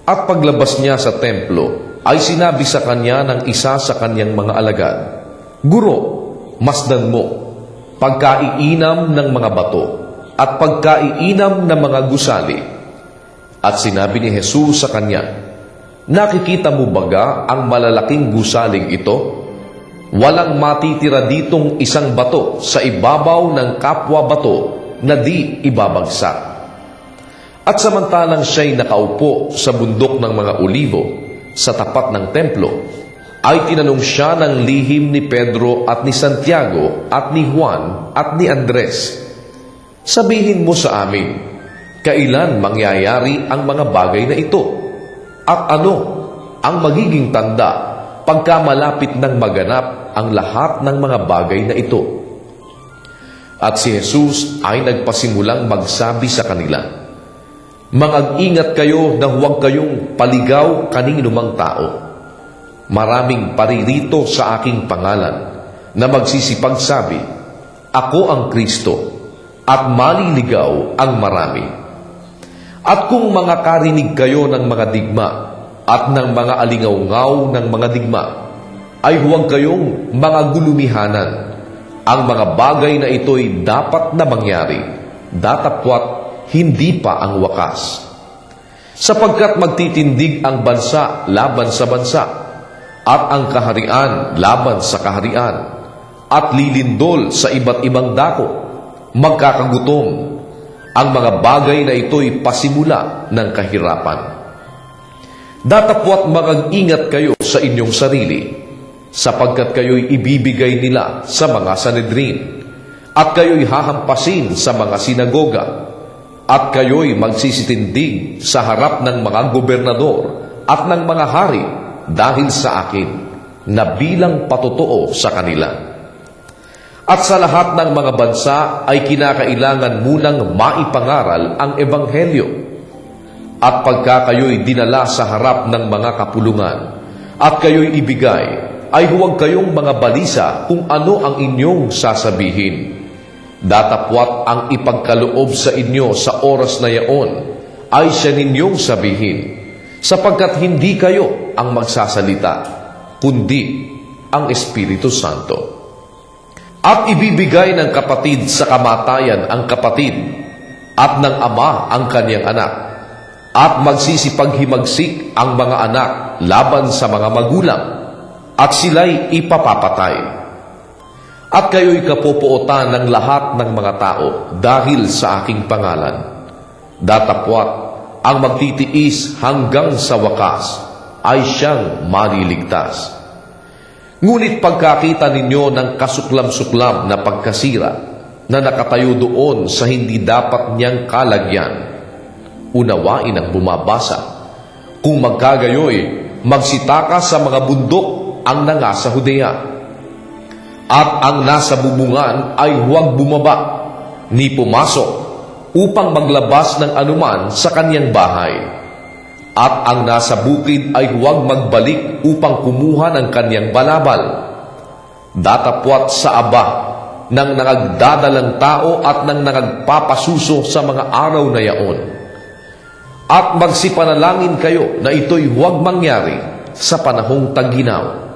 At paglabas niya sa templo, ay sinabi sa kanya ng isa sa kanyang mga alagad, "Guro, masdan mo, pagkaiinam ng mga bato at pagkaiinam ng mga gusali." At sinabi ni Jesus sa kanya, "Nakikita mo baga ang malalaking gusaling ito? Walang matitira ditong isang bato sa ibabaw ng kapwa bato na di ibabagsak." At samantalang siya'y nakaupo sa bundok ng mga olivo sa tapat ng templo, ay tinanong siya ng lihim ni Pedro at ni Santiago at ni Juan at ni Andres, "Sabihin mo sa amin, kailan mangyayari ang mga bagay na ito? At ano ang magiging tanda pagka malapit ng maganap ang lahat ng mga bagay na ito?" At si Jesus ay nagpasimulang magsabi sa kanila, "Mag-ingat kayo na huwag kayong paligaw kaninumang tao. Maraming paririto sa aking pangalan na magsisipagsabi, 'Ako ang Kristo,' at maliligaw ang marami. At kung mga karinig kayo ng mga digma at ng mga alingaw-ngaw ng mga digma, ay huwag kayong mga gulumihanan. Ang mga bagay na ito'y dapat na mangyari, datapwat hindi pa ang wakas. Sapagkat magtitindig ang bansa laban sa bansa, at ang kaharian laban sa kaharian, at lilindol sa iba't ibang dako, magkakagutom. Ang mga bagay na ito'y pasimula ng kahirapan. Datapwat mag-ingat kayo sa inyong sarili, sapagkat kayo'y ibibigay nila sa mga Sanedrin, at kayo'y hahampasin sa mga sinagoga, at kayo'y magsisitindig sa harap ng mga gobernador at ng mga hari dahil sa akin, na bilang patotoo sa kanila. At sa lahat ng mga bansa ay kinakailangan munang maipangaral ang Ebanghelyo. At pagka kayo'y dinala sa harap ng mga kapulungan at kayo'y ibigay, ay huwag kayong mga balisa kung ano ang inyong sasabihin. Datapwat ang ipagkaloob sa inyo sa oras na yaon ay siya ninyong sabihin, sapagkat hindi kayo ang magsasalita, kundi ang Espiritu Santo. At ibibigay ng kapatid sa kamatayan ang kapatid, at ng ama ang kanyang anak, at magsisipaghimagsik ang mga anak laban sa mga magulang, at sila'y ipapapatay. At kayo'y kapupuotan ng lahat ng mga tao dahil sa aking pangalan. Datapwat ang magtitiis hanggang sa wakas ay siyang maliligtas. Ngunit pagkakita ninyo ng kasuklam-suklam na pagkasira na nakatayo doon sa hindi dapat niyang kalagyan, unawain ang bumabasa. Kung magkagayoy, magsitaka sa mga bundok ang nangasa Judea. At ang nasa bubungan ay huwag bumaba, ni pumasok, upang maglabas ng anuman sa kaniyang bahay. At ang nasa bukid ay huwag magbalik upang kumuha ng kaniyang balabal. Datapwat sa aba ng nangagdadalang tao at ng nangagpapasuso sa mga araw na yaon. At magsipanalangin kayo na ito'y huwag mangyari sa panahong tag-inaw,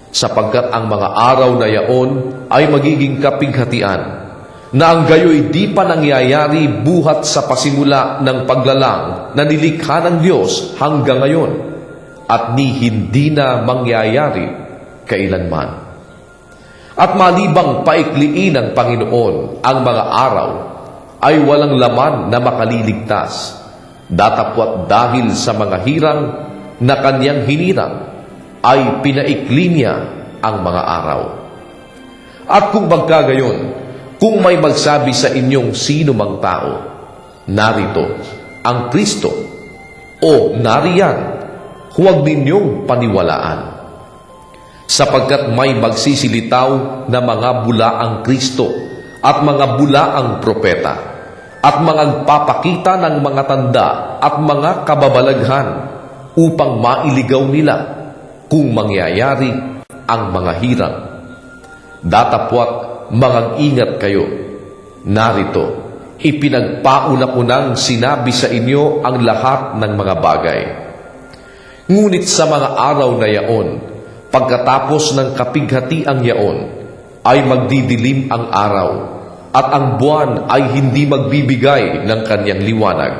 sapagkat ang mga araw na yaon ay magiging kapighatian, na ang gayo'y di pa nangyayari buhat sa pasimula ng paglalang na nilikha ng Diyos hanggang ngayon, at ni hindi na mangyayari kailanman. At malibang paikliin ng Panginoon ang mga araw, ay walang laman na makaliligtas, datapwat dahil sa mga hirang na kanyang hinirang, ay pinaikli niya ang mga araw. At kung magkagayon, kung may magsabi sa inyong sino mang tao, narito ang Kristo, o nariyan, huwag ninyong paniwalaan. Sapagkat may magsisilitaw na mga bulaang Kristo at mga bulaang propeta, at magpapakita ng mga tanda at mga kababalaghan upang mailigaw nila kung mangyayari ang mga hirang. Datapwat mag-ingat kayo. Narito, ipinagpauna ko nang sinabi sa inyo ang lahat ng mga bagay, Ngunit sa mga araw na yaon, pagkatapos ng kapighatiang yaon, ay magdidilim ang araw, at ang buwan ay hindi magbibigay ng kanyang liwanag.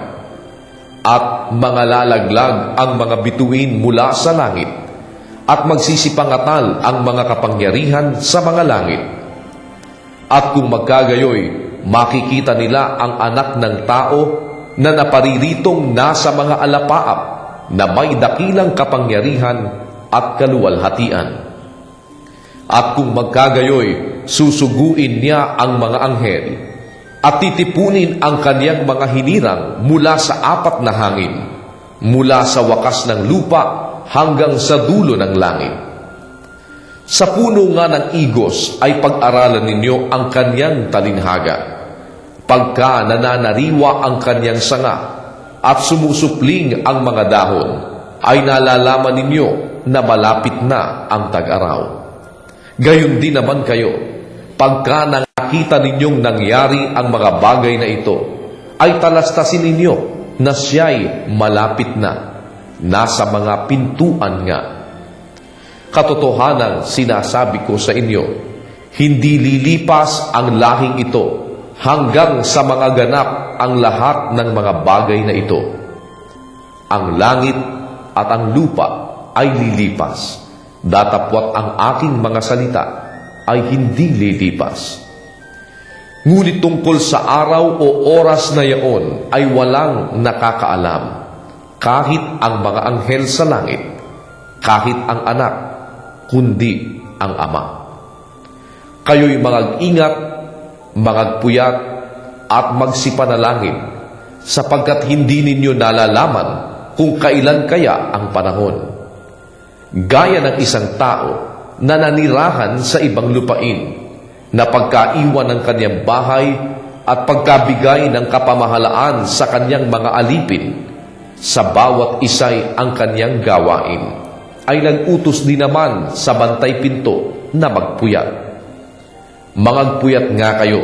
At mga lalaglag ang mga bituin mula sa langit, at magsisipangatal ang mga kapangyarihan sa mga langit. At kung magkagayoy, makikita nila ang anak ng tao na napariritong nasa mga alapaap na may dakilang kapangyarihan at kaluwalhatian. At kung magkagayoy, susuguin niya ang mga anghel at titipunin ang kaniyang mga hinirang mula sa apat na hangin, mula sa wakas ng lupa hanggang sa dulo ng langit. Sa puno nga ng igos ay pag-aralan ninyo ang kaniyang talinhaga. Pagka nananariwa ang kaniyang sanga at sumusupling ang mga dahon, ay nalalaman ninyo na malapit na ang tag-araw. Gayon din naman kayo, pagka nakita ninyong nangyari ang mga bagay na ito, ay talastasin ninyo na siya'y malapit na, nasa mga pintuan nga. Katotohanan sinasabi ko sa inyo, hindi lilipas ang lahing ito hanggang sa mga ganap ang lahat ng mga bagay na ito. Ang langit at ang lupa ay lilipas, datapwat ang aking mga salita ay hindi lilipas. Ngunit tungkol sa araw o oras na yaon ay walang nakakaalam, kahit ang mga anghel sa langit, kahit ang anak, kundi ang Ama. Kayo'y mag-ingat, magpuyat at magsipanalangin, sapagkat hindi ninyo nalalaman kung kailan kaya ang panahon. Gaya ng isang tao na nanirahan sa ibang lupain, na pagkaiwan ng kanyang bahay at pagkabigay ng kapamahalaan sa kanyang mga alipin, sa bawat isay ang kanyang gawain, ay nag-utos din naman sa bantay pinto na magpuyat. Mangagpuyat nga kayo,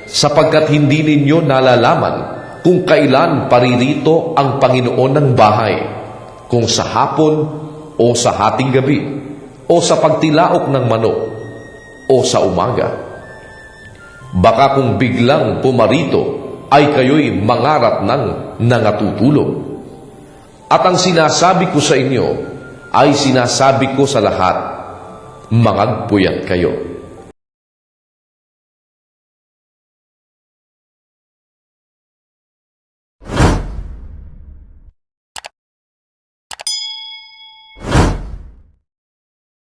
sapagkat hindi ninyo nalalaman kung kailan paririto ang Panginoon ng bahay, kung sa hapon o sa hating gabi, o sa pagtilaok ng manok, o sa umaga. Baka kung biglang pumarito, ay kayo'y mangarap ng nangatutulog. At ang sinasabi ko sa inyo, ay sinasabi ko sa lahat, mangagpuyat kayo.